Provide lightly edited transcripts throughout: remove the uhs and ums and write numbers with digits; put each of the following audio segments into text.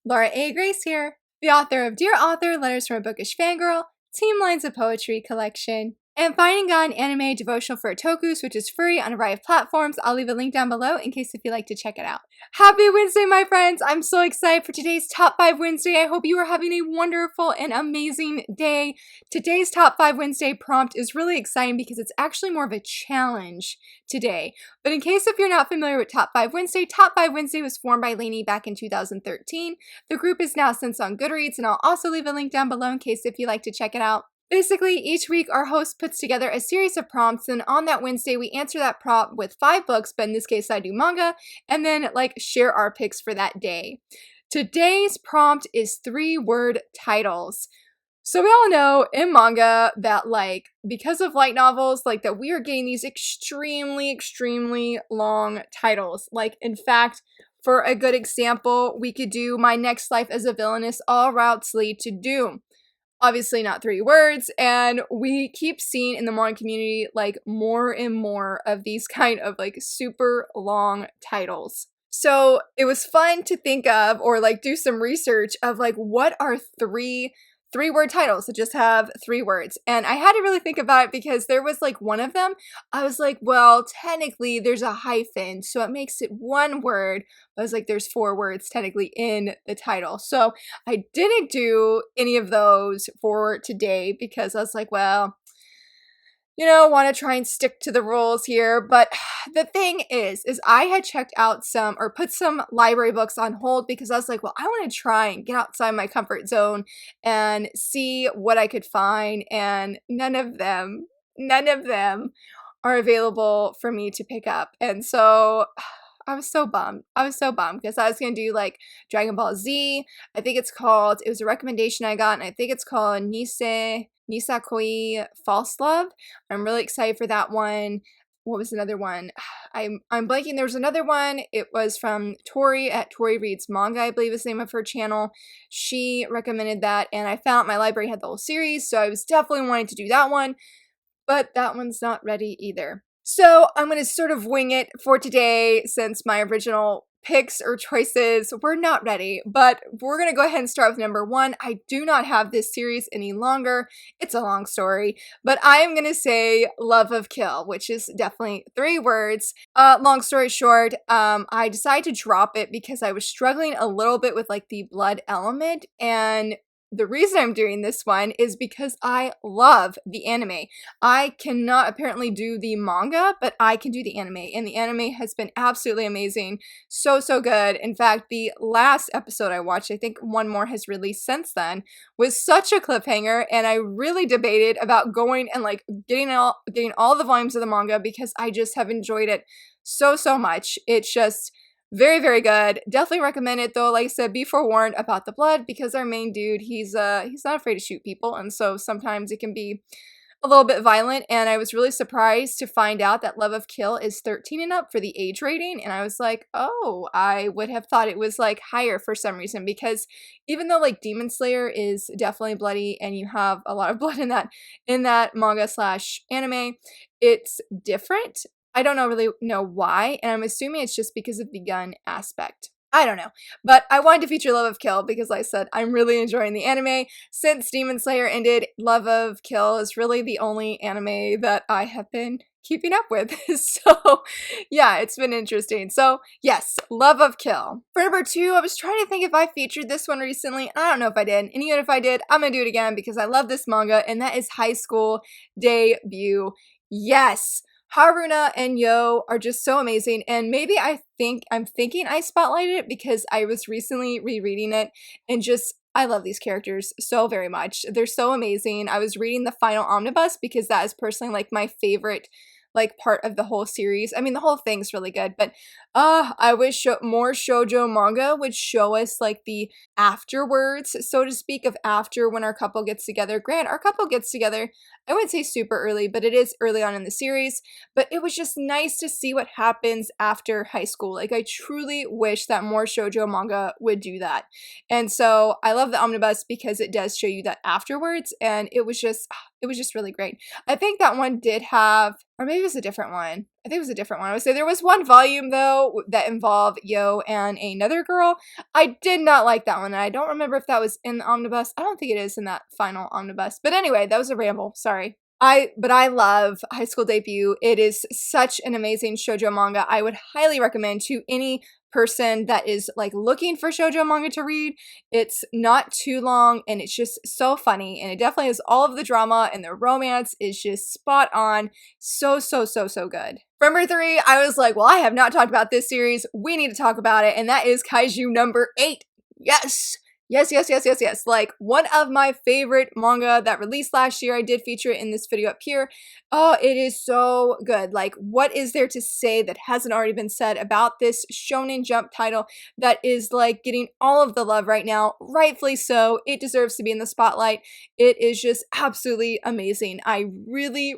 Laura A. Grace here, the author of Dear Author, Letters from a Bookish Fangirl, Team Lines of Poetry collection, and Finding God anime devotional for OTAKUS, which is free on a variety of platforms. I'll leave a link down below in case if you'd like to check it out. Happy Wednesday, my friends! I'm so excited for today's Top 5 Wednesday. I hope you are having a wonderful and amazing day. Today's Top 5 Wednesday prompt is really exciting because it's actually more of a challenge today. But in case if you're not familiar with Top 5 Wednesday was formed by Lainey back in 2013. The group is now since on Goodreads, and I'll also leave a link down below in case if you'd like to check it out. Basically, each week our host puts together a series of prompts, and on that Wednesday we answer that prompt with 5 books, but in this case I do manga, and then share our picks for that day. Today's prompt is 3-word titles. So we all know in manga that because of light novels, that we are getting these extremely long titles. In fact, for a good example, we could do My Next Life as a Villainess, All Routes Lead to Doom. Obviously not 3 words, and we keep seeing in the manga community more and more of these kind of super long titles. So it was fun to think of or do some research of what are 3-word titles that just have 3 words. And I had to really think about it because there was one of them. I was well, technically there's a hyphen, so it makes it 1 word. I was there's 4 words technically in the title. So I didn't do any of those for today because I was well, want to try and stick to the rules here. But the thing is I had checked out some or put some library books on hold because I was well, I want to try and get outside my comfort zone and see what I could find. And none of them are available for me to pick up. And so I was so bummed. Because I was going to do Dragon Ball Z. I think it was a recommendation I got, and I think it's called Nisakoi False Love. I'm really excited for that one. What was another one? I'm blanking. There was another one. It was from Tori at Tori Reads Manga, I believe is the name of her channel. She recommended that, and I found my library had the whole series, so I was definitely wanting to do that one, but that one's not ready either. So I'm going to sort of wing it for today since my original picks or choices were not ready, but we're going to go ahead and start with number 1. I do not have this series any longer. It's a long story, but I am going to say Love of Kill, which is definitely 3 words. Long story short, I decided to drop it because I was struggling a little bit with the blood element, and the reason I'm doing this one is because I love the anime. I cannot apparently do the manga, but I can do the anime, and the anime has been absolutely amazing. So good. In fact, the last episode I watched, I think one more has released since then, was such a cliffhanger, and I really debated about going and getting all the volumes of the manga because I just have enjoyed it so much. It's just very good. Definitely recommend it though. Like I said, be forewarned about the blood because our main dude, he's not afraid to shoot people, and so sometimes it can be a little bit violent. And I was really surprised to find out that Love of Kill is 13 and up for the age rating, and I was oh, I would have thought it was higher for some reason, because even though Demon Slayer is definitely bloody and you have a lot of blood in that manga / anime, it's different. I don't really know why, and I'm assuming it's just because of the gun aspect. I don't know, but I wanted to feature Love of Kill because, like I said, I'm really enjoying the anime. Since Demon Slayer ended, Love of Kill is really the only anime that I have been keeping up with. So yeah, it's been interesting. So yes, Love of Kill. For number 2, I was trying to think if I featured this one recently, and I don't know if I did. And even if I did, I'm gonna do it again because I love this manga, and that is High School Debut. Yes! Haruna and Yo are just so amazing, and maybe I'm thinking I spotlighted it because I was recently rereading it, and I love these characters so very much. They're so amazing. I was reading the final omnibus because that is personally my favorite part of the whole series. I mean, the whole thing's really good, but I wish more shoujo manga would show us the afterwards, so to speak, of after when our couple gets together. Our couple gets together, I wouldn't say super early, but it is early on in the series, but it was just nice to see what happens after high school. I truly wish that more shoujo manga would do that. And so I love the omnibus because it does show you that afterwards, and it was just it was just really great. I think that one did have, or maybe it was a different one. I think it was a different one. I would say there was one volume though that involved Yo and another girl. I did not like that one. And I don't remember if that was in the omnibus. I don't think it is in that final omnibus. But anyway, that was a ramble. Sorry. But I love High School Debut. It is such an amazing shoujo manga. I would highly recommend to any person that is like looking for shoujo manga to read. It's not too long and it's just so funny, and it definitely has all of the drama, and the romance is just spot on. So good. For number 3, I was like, well, I have not talked about this series. We need to talk about it, and that is Kaiju number 8. Yes! Yes. Like, one of my favorite manga that released last year. I did feature it in this video up here. Oh, it is so good. Like, what is there to say that hasn't already been said about this Shonen Jump title that is, like, getting all of the love right now? Rightfully so. It deserves to be in the spotlight. It is just absolutely amazing. I really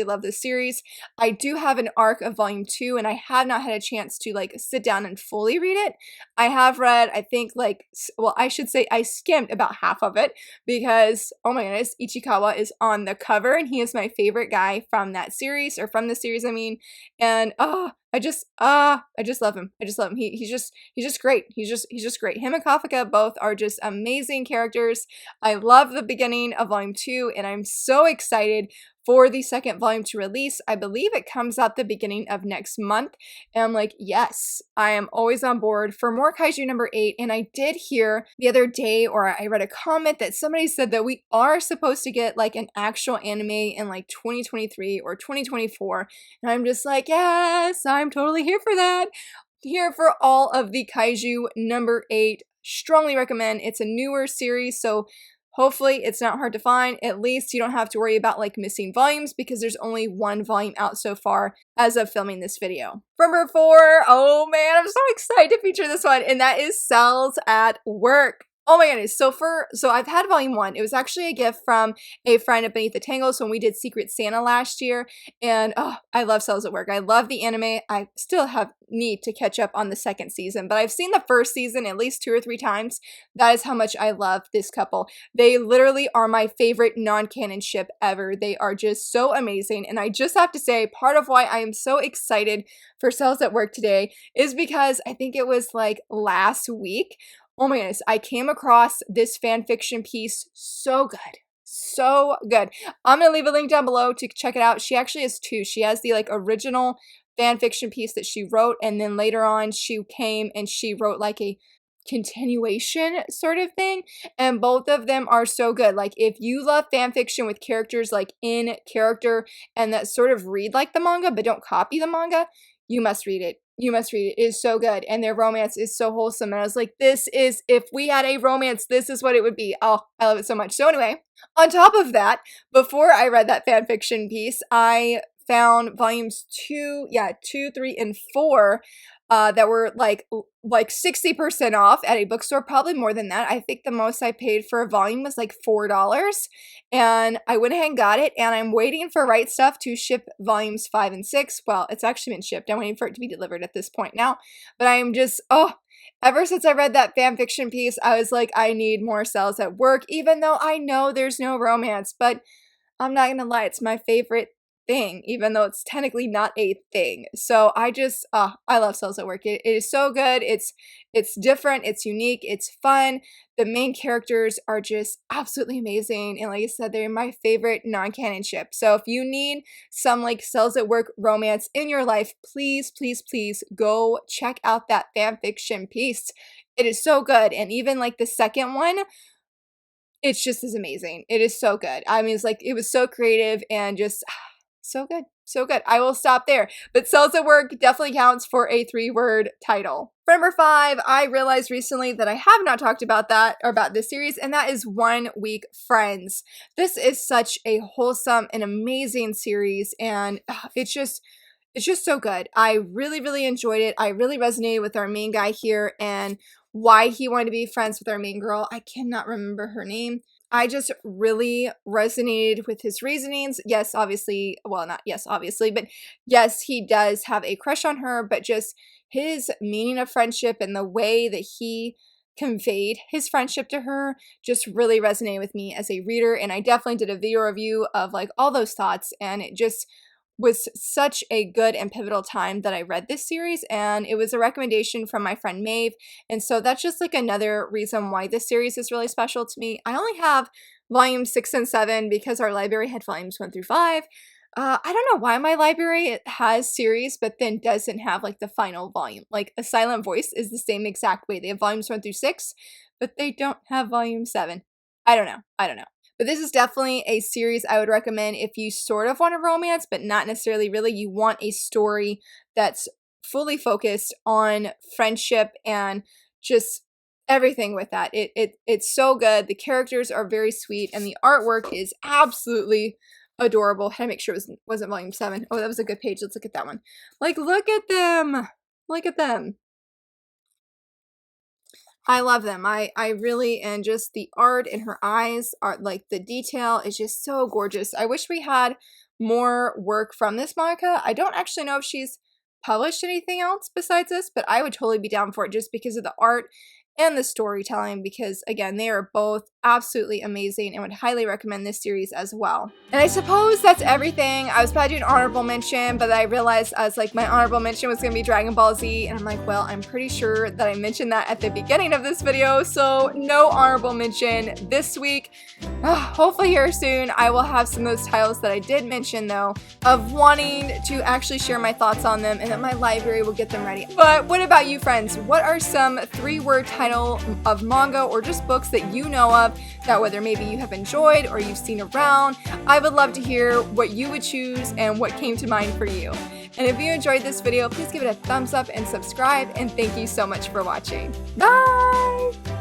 love this series. I do have an arc of volume 2, and I have not had a chance to, like, sit down and fully read it. I have read, I think, like, well, I should say I skimmed about half of it because, oh my goodness, Ichikawa is on the cover, and he is my favorite guy from that series, or from the series, I mean. And I just love him. I just love him. He's just great. He's just great. Him and Kafka both are just amazing characters. I love the beginning of volume 2, and I'm so excited for the second volume to release. I believe it comes out the beginning of next month. And I'm like, yes, I am always on board for more Kaiju number 8. And I did hear the other day, or I read a comment that somebody said that we are supposed to get like an actual anime in like 2023 or 2024. And I'm just like, yes, I'm totally here for that. Here for all of the Kaiju number 8. Strongly recommend. It's a newer series, so hopefully it's not hard to find. At least you don't have to worry about like missing volumes, because there's only one volume out so far as of filming this video. For number 4, oh man, I'm so excited to feature this one, and that is Cells at Work. Oh my goodness. So I've had volume 1. It was actually a gift from a friend at Beneath the Tangles when we did Secret Santa last year. And I love Cells at Work. I love the anime. I still have need to catch up on the second season, but I've seen the first season at least 2 or 3 times. That is how much I love this couple. They literally are my favorite non-canon ship ever. They are just so amazing. And I just have to say, part of why I am so excited for Cells at Work today is because I think it was like last week. Oh my goodness, I came across this fan fiction piece. So good. So good. I'm going to leave a link down below to check it out. She actually has 2. She has the like original fan fiction piece that she wrote, and then later on she came and she wrote like a continuation sort of thing, and both of them are so good. Like, if you love fan fiction with characters like in character and that sort of read like the manga but don't copy the manga, you must read it. You must read it. It is so good. And their romance is so wholesome. And I was like, this is, if we had a romance, this is what it would be. Oh, I love it so much. So anyway, on top of that, before I read that fan fiction piece, I found volumes 2, 3, and 4 that were like 60% off at a bookstore, probably more than that. I think the most I paid for a volume was like $4, and I went ahead and got it, and I'm waiting for Right Stuff to ship volumes 5 and 6. Well, it's actually been shipped. I'm waiting for it to be delivered at this point now, but I am just, ever since I read that fan fiction piece, I was like, I need more Cells at Work, even though I know there's no romance, but I'm not gonna lie, it's my favorite thing, even though it's technically not a thing. So I just, I love Cells at Work. It is so good. It's different. It's unique. It's fun. The main characters are just absolutely amazing. And like I said, they're my favorite non-canon ship. So if you need some like Cells at Work romance in your life, please go check out that fan fiction piece. It is so good. And even like the second one, it's just as amazing. It is so good. I mean, it's like, it was so creative and just so good. So good. I will stop there. But Cells at Work definitely counts for a 3-word title. For number 5, I realized recently that I have not talked about that, or about this series, and that is 1 Week Friends. This is such a wholesome and amazing series, and it's just so good. I really enjoyed it. I really resonated with our main guy here and why he wanted to be friends with our main girl. I cannot remember her name. I just really resonated with his reasonings. Yes, obviously, well, not yes, obviously, but yes, he does have a crush on her, but just his meaning of friendship and the way that he conveyed his friendship to her just really resonated with me as a reader, and I definitely did a video review of like all those thoughts, and it just was such a good and pivotal time that I read this series, and it was a recommendation from my friend Maeve, and so that's just like another reason why this series is really special to me. I only have volumes 6 and 7 because our library had volumes 1 through 5. I don't know why my library has series but then doesn't have like the final volume. Like A Silent Voice is the same exact way. They have volumes 1 through 6, but they don't have volume 7. I don't know. But this is definitely a series I would recommend if you sort of want a romance, but not necessarily really. You want a story that's fully focused on friendship and just everything with that. It's so good. The characters are very sweet, and the artwork is absolutely adorable. Had to make sure it wasn't volume 7. Oh, that was a good page. Let's look at that one. Like, look at them. Look at them. I love them. I really, and just the art in her eyes are like, the detail is just so gorgeous. I wish we had more work from this manga. I don't actually know if she's published anything else besides this, but I would totally be down for it just because of the art and the storytelling, because again, they are both absolutely amazing and would highly recommend this series as well. And I suppose that's everything. I was about to do an honorable mention, but I realized I was like, my honorable mention was gonna be Dragon Ball Z, and I'm like, well, I'm pretty sure that I mentioned that at the beginning of this video, so no honorable mention this week. Hopefully here soon I will have some of those titles that I did mention though, of wanting to actually share my thoughts on them, and that my library will get them ready. But what about you, friends? What are some 3-word titles of manga or just books that you know of that whether maybe you have enjoyed or you've seen around? I would love to hear what you would choose and what came to mind for you. And if you enjoyed this video, please give it a thumbs up and subscribe, and thank you so much for watching. Bye!